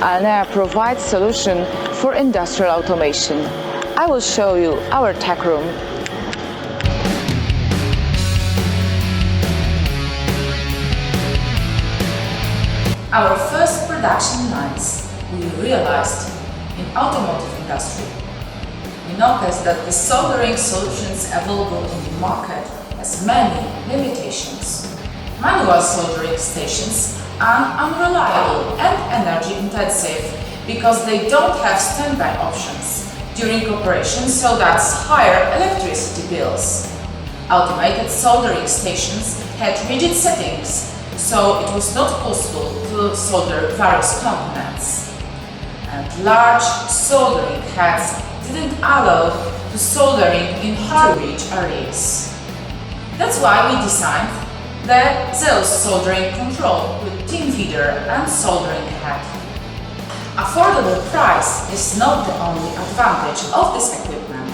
Alnea provides solution for industrial automation. I will show you our tech room. Our first production lines we realized in automotive industry. We noticed that the soldering solutions available in the market has many limitations. Manual soldering stations are unreliable and energy intensive because they don't have standby options during operation, so that's higher electricity bills. Automated soldering stations had rigid settings, so it was not possible to solder various components. And large soldering heads didn't allow to soldering in hard-to-reach areas. That's why we designed the ZEUS Soldering control with tin feeder and soldering head. Affordable price is not the only advantage of this equipment.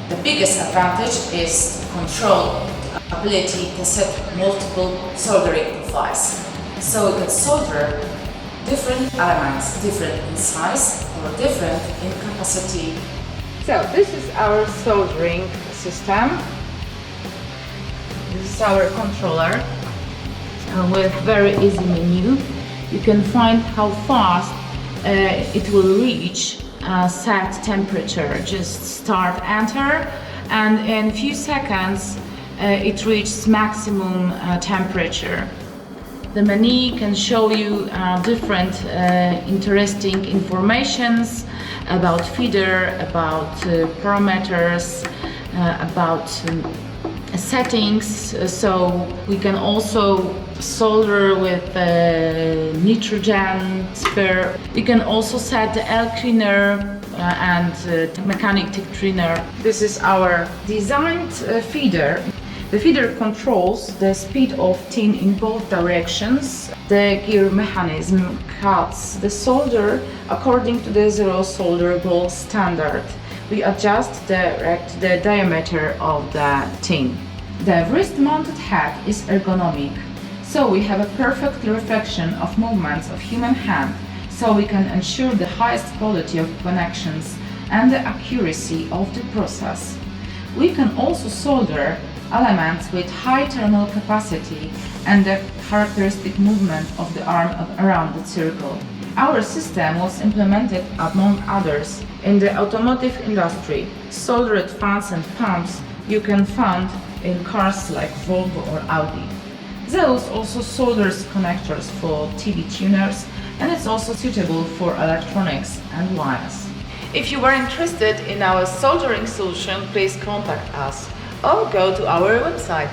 The biggest advantage is to control the ability to set multiple soldering profiles. So we can solder different elements, different in size or different in capacity. So this is our soldering system. This is our controller with very easy menu. You can find how fast it will reach set temperature. Just start, enter, and in a few seconds it reaches maximum temperature. The menu can show you different interesting informations about feeder, about parameters, about settings. So we can also solder with nitrogen sphere. You can also set the air cleaner and mechanic tech cleaner. This is our designed feeder. The feeder controls the speed of tin in both directions. The gear mechanism cuts the solder according to the ZEUS solderable standard. We adjust the diameter of the tin. The wrist-mounted head is ergonomic, so we have a perfect reflection of movements of human hand, so we can ensure the highest quality of connections and the accuracy of the process. We can also solder elements with high thermal capacity and the characteristic movement of the arm around the circle. Our system was implemented, among others, in the automotive industry. Soldered fans and pumps you can find in cars like Volvo or Audi. ZEUS also solders connectors for TV tuners, and it's also suitable for electronics and wires. If you are interested in our soldering solution, please contact us or go to our website.